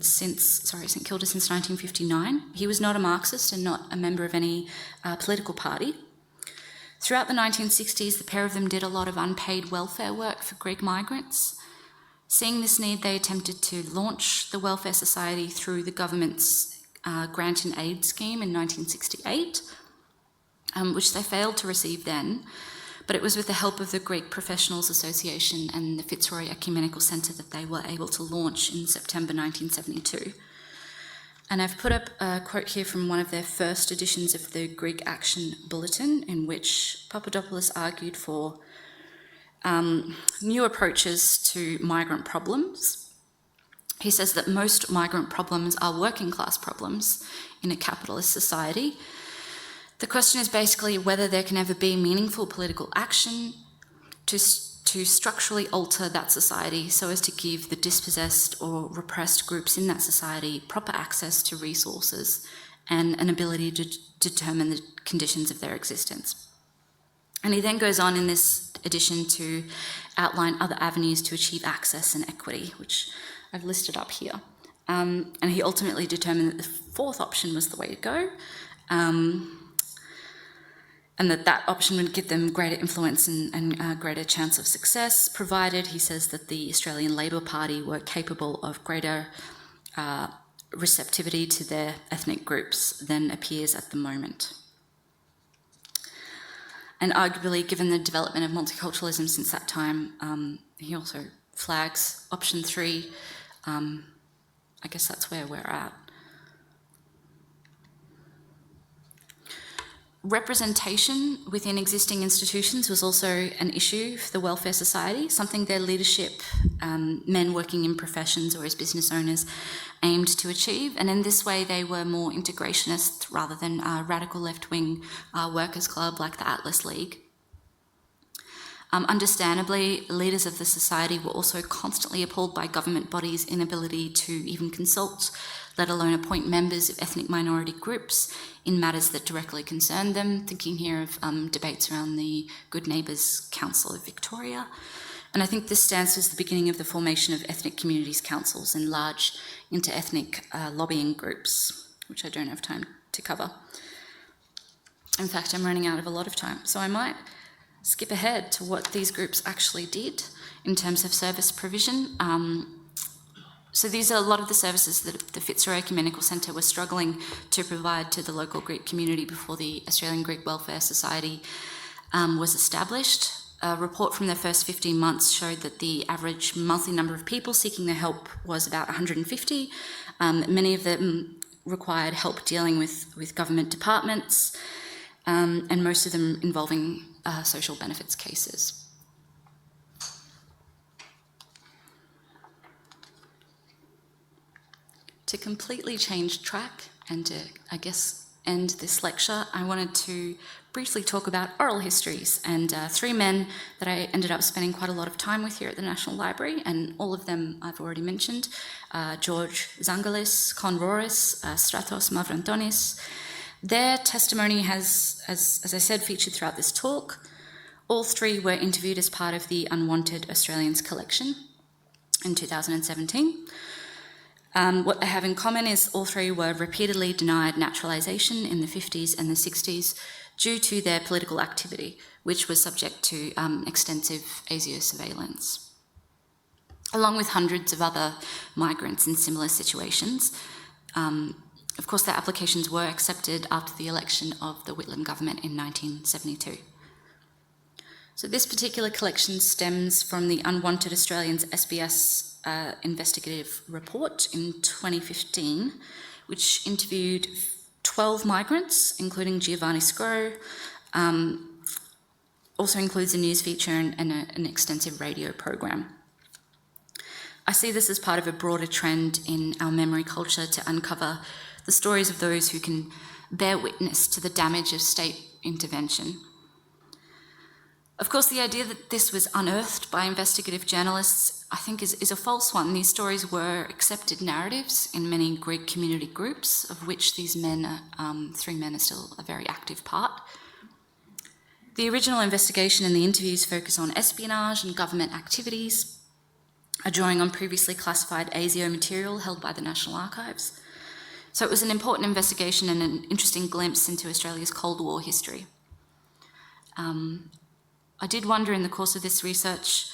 since 1959. He was not a Marxist and not a member of any political party. Throughout the 1960s, the pair of them did a lot of unpaid welfare work for Greek migrants. Seeing this need, they attempted to launch the Welfare Society through the government's Grant and Aid scheme in 1968, which they failed to receive then, but it was with the help of the Greek Professionals Association and the Fitzroy Ecumenical Centre that they were able to launch in September 1972. And I've put up a quote here from one of their first editions of the Greek Action Bulletin, in which Papadopoulos argued for new approaches to migrant problems. He says that most migrant problems are working class problems in a capitalist society. The question is basically whether there can ever be meaningful political action to structurally alter that society so as to give the dispossessed or repressed groups in that society proper access to resources and an ability to determine the conditions of their existence. And he then goes on in this edition to outline other avenues to achieve access and equity, which I've listed up here. And he ultimately determined that the fourth option was the way to go, and that option would give them greater influence and greater chance of success, provided, he says, that the Australian Labor Party were capable of greater receptivity to their ethnic groups than appears at the moment. And arguably, given the development of multiculturalism since that time, he also flags option 3. I guess that's where we're at. Representation within existing institutions was also an issue for the Welfare Society, something their leadership, men working in professions or as business owners, aimed to achieve. And in this way, they were more integrationist rather than a radical left-wing workers' club like the Atlas League. Understandably, leaders of the society were also constantly appalled by government bodies' inability to even consult, let alone appoint members of ethnic minority groups in matters that directly concerned them, thinking here of debates around the Good Neighbours Council of Victoria. And I think this stance was the beginning of the formation of ethnic communities councils and large inter-ethnic lobbying groups, which I don't have time to cover. In fact, I'm running out of a lot of time, so I might skip ahead to what these groups actually did in terms of service provision. So these are a lot of the services that the Fitzroy Ecumenical Centre was struggling to provide to the local Greek community before the Australian Greek Welfare Society was established. A report from the first 15 months showed that the average monthly number of people seeking their help was about 150. Many of them required help dealing with government departments, and most of them involving social benefits cases. To completely change track and to, I guess, end this lecture, I wanted to briefly talk about oral histories and 3 men that I ended up spending quite a lot of time with here at the National Library, and all of them I've already mentioned: George Zangalis, Con Roris, Stratos Mavrantonis. Their testimony has, as I said, featured throughout this talk. All 3 were interviewed as part of the Unwanted Australians collection in 2017. What they have in common is all 3 were repeatedly denied naturalisation in the 50s and the 60s due to their political activity, which was subject to extensive ASIO surveillance. Along with hundreds of other migrants in similar situations, of course, their applications were accepted after the election of the Whitlam government in 1972. So this particular collection stems from the Unwanted Australians SBS investigative report in 2015, which interviewed 12 migrants, including Giovanni Scro. Also includes a news feature and an extensive radio program. I see this as part of a broader trend in our memory culture to uncover the stories of those who can bear witness to the damage of state intervention. Of course, the idea that this was unearthed by investigative journalists, I think, is a false one. These stories were accepted narratives in many Greek community groups, of which these men, 3 men, are still a very active part. The original investigation and the interviews focus on espionage and government activities, a drawing on previously classified ASIO material held by the National Archives. So it was an important investigation and an interesting glimpse into Australia's Cold War history. I did wonder in the course of this research,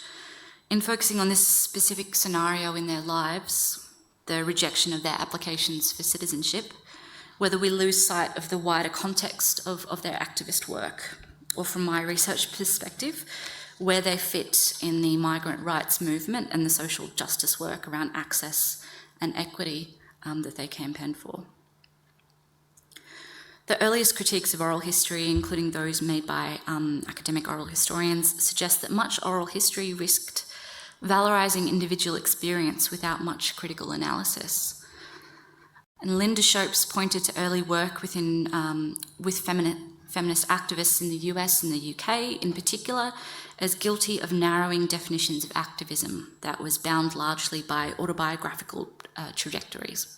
in focusing on this specific scenario in their lives, the rejection of their applications for citizenship, whether we lose sight of the wider context of their activist work, or from my research perspective, where they fit in the migrant rights movement and the social justice work around access and equity that they campaigned for. The earliest critiques of oral history, including those made by academic oral historians, suggest that much oral history risked valorising individual experience without much critical analysis. And Linda Shopes pointed to early work with feminist activists in the US and the UK in particular as guilty of narrowing definitions of activism that was bound largely by autobiographical trajectories.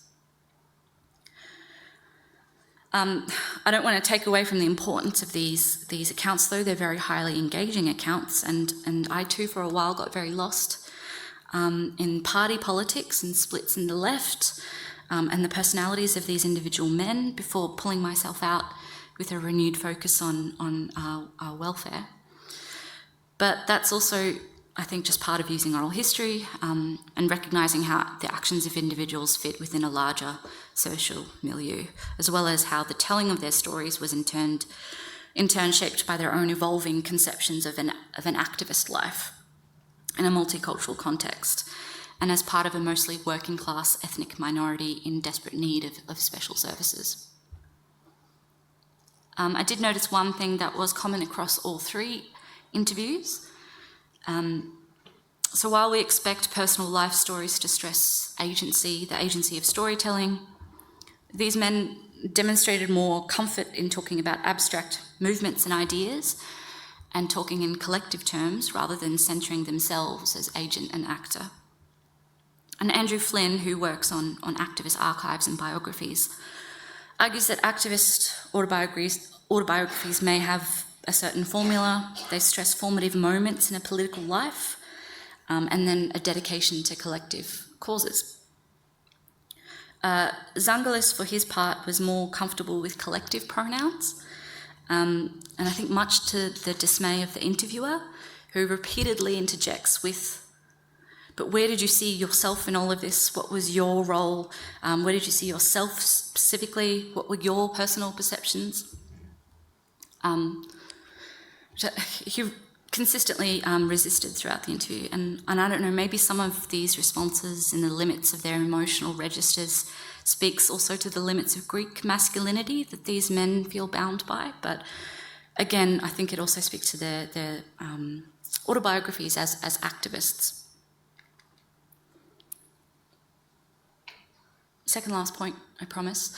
I don't want to take away from the importance of these accounts, though. They're very highly engaging accounts, and I too for a while got very lost in party politics and splits in the left and the personalities of these individual men before pulling myself out with a renewed focus on our welfare. But that's also, I think, just part of using oral history and recognising how the actions of individuals fit within a larger social milieu, as well as how the telling of their stories was in turn shaped by their own evolving conceptions of an activist life in a multicultural context, and as part of a mostly working class ethnic minority in desperate need of special services. I did notice one thing that was common across all 3 interviews. So while we expect personal life stories to stress agency, the agency of storytelling, these men demonstrated more comfort in talking about abstract movements and ideas and talking in collective terms rather than centering themselves as agent and actor. And Andrew Flynn, who works on activist archives and biographies, argues that activist autobiographies may have a certain formula. They stress formative moments in a political life, and then a dedication to collective causes. Zangelis, for his part, was more comfortable with collective pronouns, and I think much to the dismay of the interviewer, who repeatedly interjects with, "But where did you see yourself in all of this? What was your role? Where did you see yourself specifically? What were your personal perceptions?" He consistently resisted throughout the interview, and I don't know, maybe some of these responses in the limits of their emotional registers speaks also to the limits of Greek masculinity that these men feel bound by, but again, I think it also speaks to their autobiographies as activists. Second last point, I promise.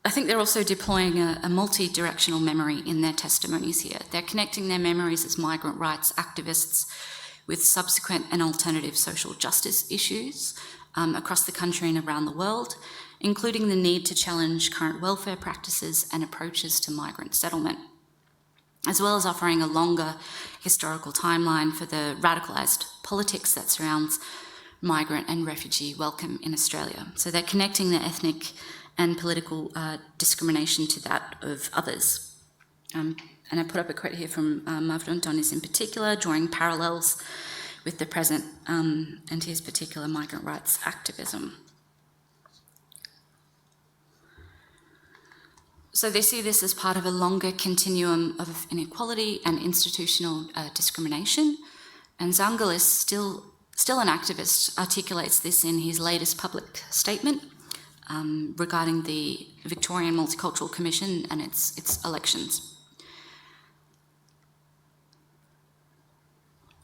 I think they're also deploying a multidirectional memory in their testimonies here. They're connecting their memories as migrant rights activists with subsequent and alternative social justice issues across the country and around the world, including the need to challenge current welfare practices and approaches to migrant settlement, as well as offering a longer historical timeline for the radicalised politics that surrounds migrant and refugee welcome in Australia. So they're connecting their ethnic and political discrimination to that of others. And I put up a quote here from Mavrontonis in particular, drawing parallels with the present and his particular migrant rights activism. So they see this as part of a longer continuum of inequality and institutional discrimination. And Zangelis, still an activist, articulates this in his latest public statement regarding the Victorian Multicultural Commission and its elections.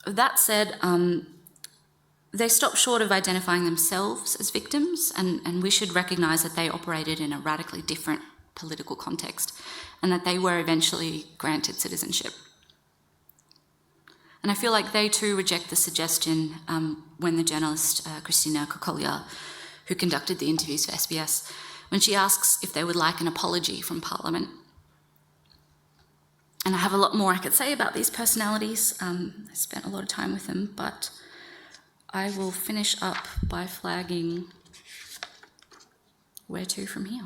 That said, they stop short of identifying themselves as victims, and we should recognise that they operated in a radically different political context and that they were eventually granted citizenship. And I feel like they too reject the suggestion when the journalist Christina Kokolia, who conducted the interviews for SBS, when she asks if they would like an apology from Parliament. And I have a lot more I could say about these personalities. I spent a lot of time with them, but I will finish up by flagging where to from here.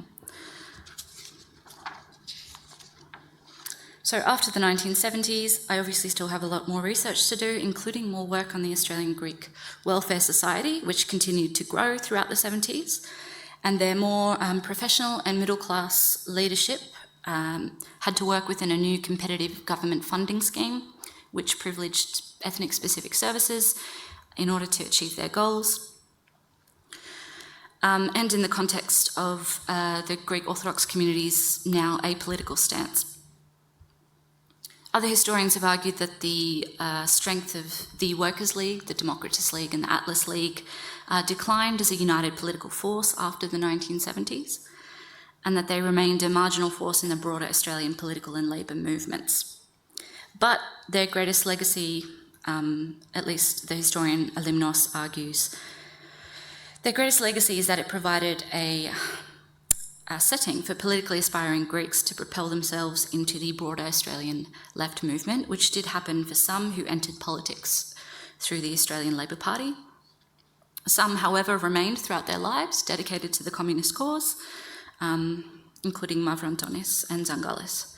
So after the 1970s, I obviously still have a lot more research to do, including more work on the Australian Greek Welfare Society, which continued to grow throughout the 70s, and their more professional and middle class leadership had to work within a new competitive government funding scheme, which privileged ethnic-specific services in order to achieve their goals. And in the context of the Greek Orthodox community's now apolitical stance. Other historians have argued that the strength of the Workers' League, the Democritus League and the Atlas League declined as a united political force after the 1970s, and that they remained a marginal force in the broader Australian political and labour movements. But their greatest legacy, at least the historian Alimnos argues, their greatest legacy is that it provided a setting for politically aspiring Greeks to propel themselves into the broader Australian left movement, which did happen for some who entered politics through the Australian Labor Party. Some, however, remained throughout their lives dedicated to the communist cause, including Mavrontonis and Zangalis.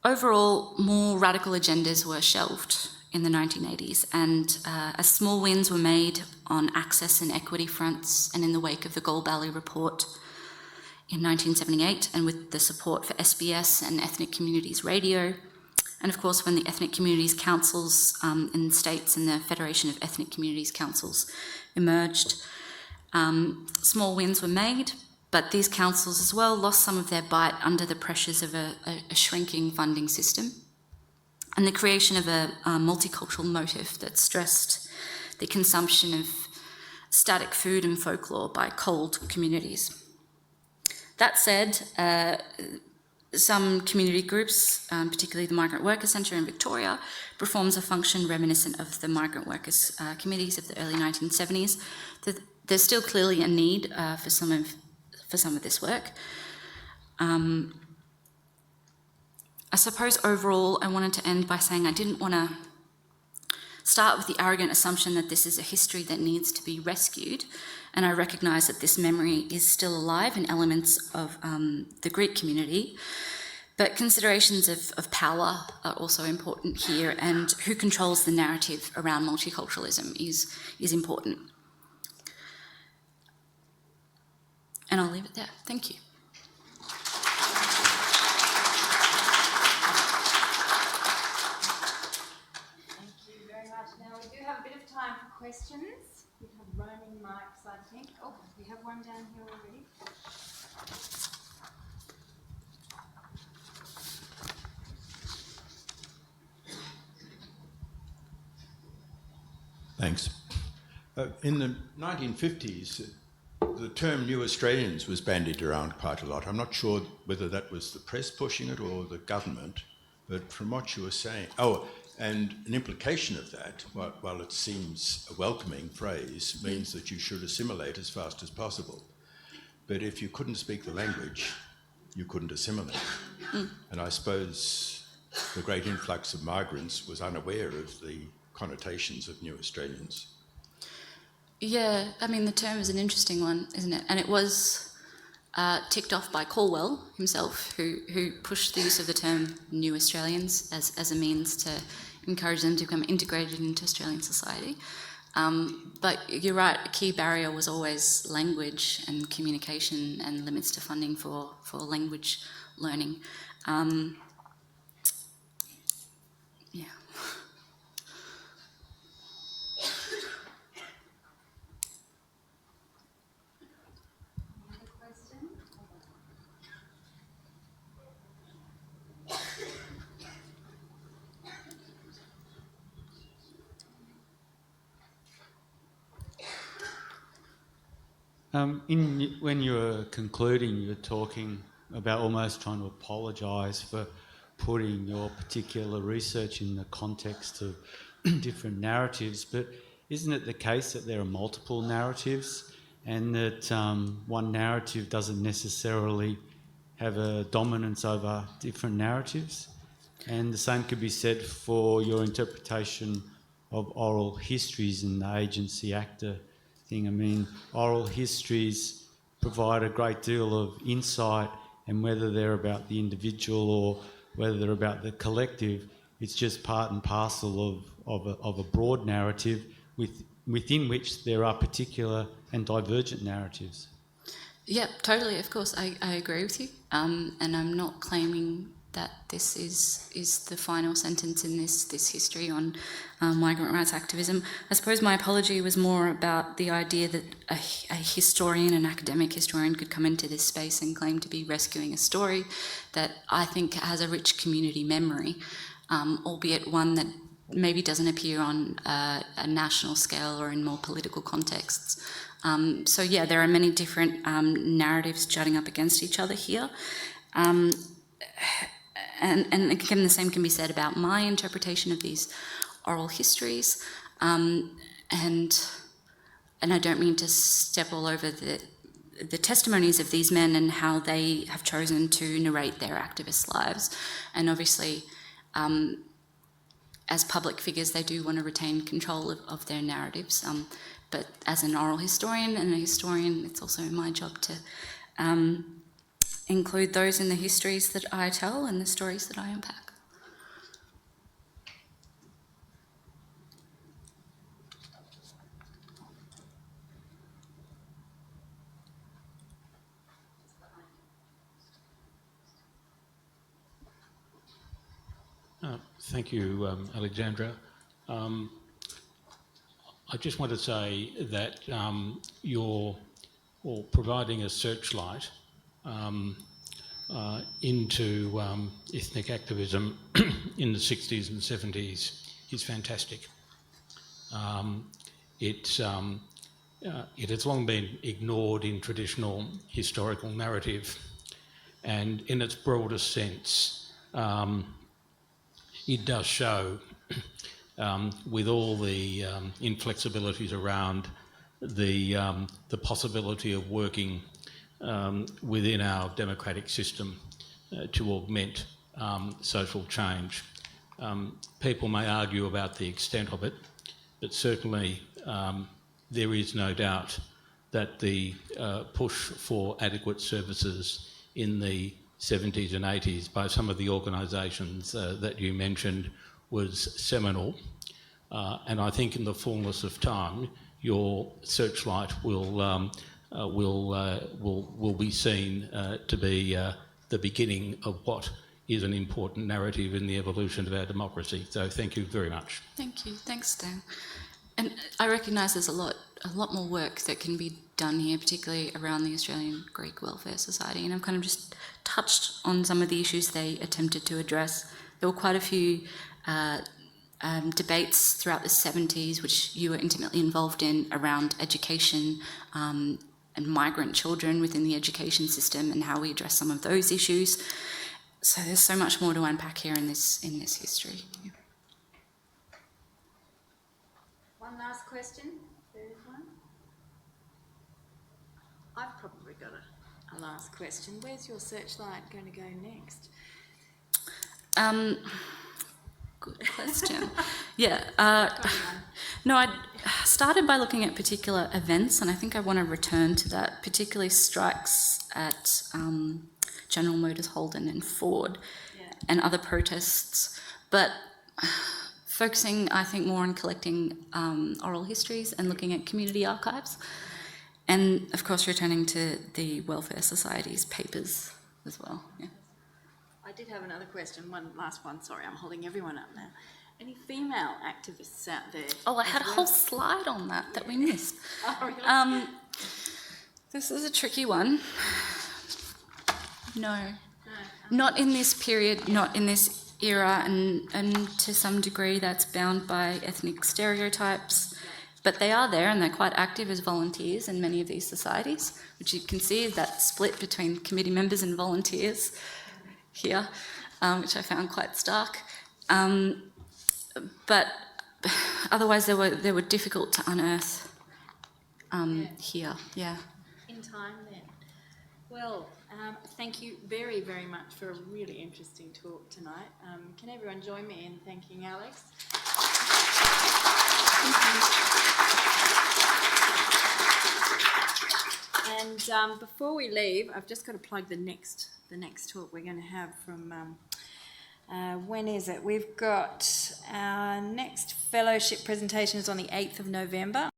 Overall, more radical agendas were shelved in the 1980s, and as small wins were made on access and equity fronts, and in the wake of the Gold-Valley Report in 1978, and with the support for SBS and Ethnic Communities Radio, and of course when the Ethnic Communities Councils in states and the Federation of Ethnic Communities Councils emerged, small wins were made, but these councils as well lost some of their bite under the pressures of a shrinking funding system and the creation of a multicultural motive that stressed the consumption of static food and folklore by cold communities. That said, some community groups, particularly the Migrant Workers Centre in Victoria, performs a function reminiscent of the migrant workers committees of the early 1970s. There's still clearly a need for some of this work. I suppose overall I wanted to end by saying I didn't want to start with the arrogant assumption that this is a history that needs to be rescued, and I recognise that this memory is still alive in elements of the Greek community, but considerations of power are also important here, and who controls the narrative around multiculturalism is important. And I'll leave it there. Thank you. Thank you very much. Now we do have a bit of time for questions. We have roaming mics, I think. Oh, we have one down here already. Thanks. In the 1950s, the term New Australians was bandied around quite a lot. I'm not sure whether that was the press pushing it or the government, but from what you were saying... Oh, and an implication of that, while it seems a welcoming phrase, means that you should assimilate as fast as possible. But if you couldn't speak the language, you couldn't assimilate. And I suppose the great influx of migrants was unaware of the connotations of New Australians. Yeah, I mean, the term is an interesting one, isn't it? And it was ticked off by Caldwell himself, who pushed the use of the term New Australians as a means to encourage them to become integrated into Australian society. But you're right, a key barrier was always language and communication and limits to funding for language learning. Yeah. When you were concluding, you were talking about almost trying to apologise for putting your particular research in the context of different narratives, but isn't it the case that there are multiple narratives and that one narrative doesn't necessarily have a dominance over different narratives? And the same could be said for your interpretation of oral histories and the agency actor thing. I mean, oral histories provide a great deal of insight, and whether they're about the individual or whether they're about the collective, it's just part and parcel of a broad narrative within which there are particular and divergent narratives. Yeah, totally, of course, I agree with you. And I'm not claiming that this is the final sentence in this history on migrant rights activism. I suppose my apology was more about the idea that a historian, an academic historian, could come into this space and claim to be rescuing a story that I think has a rich community memory, albeit one that maybe doesn't appear on a national scale or in more political contexts. So yeah, there are many different narratives jutting up against each other here. And again, the same can be said about my interpretation of these oral histories. And I don't mean to step all over the testimonies of these men and how they have chosen to narrate their activist lives. And obviously, as public figures, they do want to retain control of their narratives. But as an oral historian and a historian, it's also my job to include those in the histories that I tell and the stories that I unpack. Thank you, Alexandra. I just want to say that you're providing a searchlight into ethnic activism in the 60s and 70s is fantastic. It has long been ignored in traditional historical narrative, and in its broadest sense, it does show, with all the inflexibilities around the possibility of working within our democratic system to augment social change. People may argue about the extent of it, but certainly there is no doubt that the push for adequate services in the 70s and 80s by some of the organisations that you mentioned was seminal. And I think in the fullness of time, your searchlight will be seen to be the beginning of what is an important narrative in the evolution of our democracy. So thank you very much. Thank you. Thanks, Dan. And I recognise there's a lot more work that can be done here, particularly around the Australian Greek Welfare Society. And I've kind of just touched on some of the issues they attempted to address. There were quite a few debates throughout the 70s, which you were intimately involved in, around education and migrant children within the education system and how we address some of those issues. So there's so much more to unpack here in this history. Yeah. One last question. Third one. I've probably got a last question. Where's your searchlight going to go next? Good question. Yeah. No, I started by looking at particular events, and I think I want to return to that, particularly strikes at General Motors, Holden and Ford, and other protests. But focusing, I think, more on collecting oral histories and looking at community archives. And, of course, returning to the Welfare Society's papers as well. Yeah. I did have another question, one last one. Sorry, I'm holding everyone up now. Any female activists out there? Oh, I had a whole slide on that we missed. Oh, really? This is a tricky one. No. Not in this period, not in this era, and to some degree that's bound by ethnic stereotypes. But they are there and they're quite active as volunteers in many of these societies, which you can see is that split between committee members and volunteers here, which I found quite stark. But otherwise they were difficult to unearth here, yeah. In time then. Well, thank you very, very much for a really interesting talk tonight. Can everyone join me in thanking Alex? And before we leave, I've just got to plug the next talk we're going to have from, when is it? We've got our next fellowship presentation is on the 8th of November.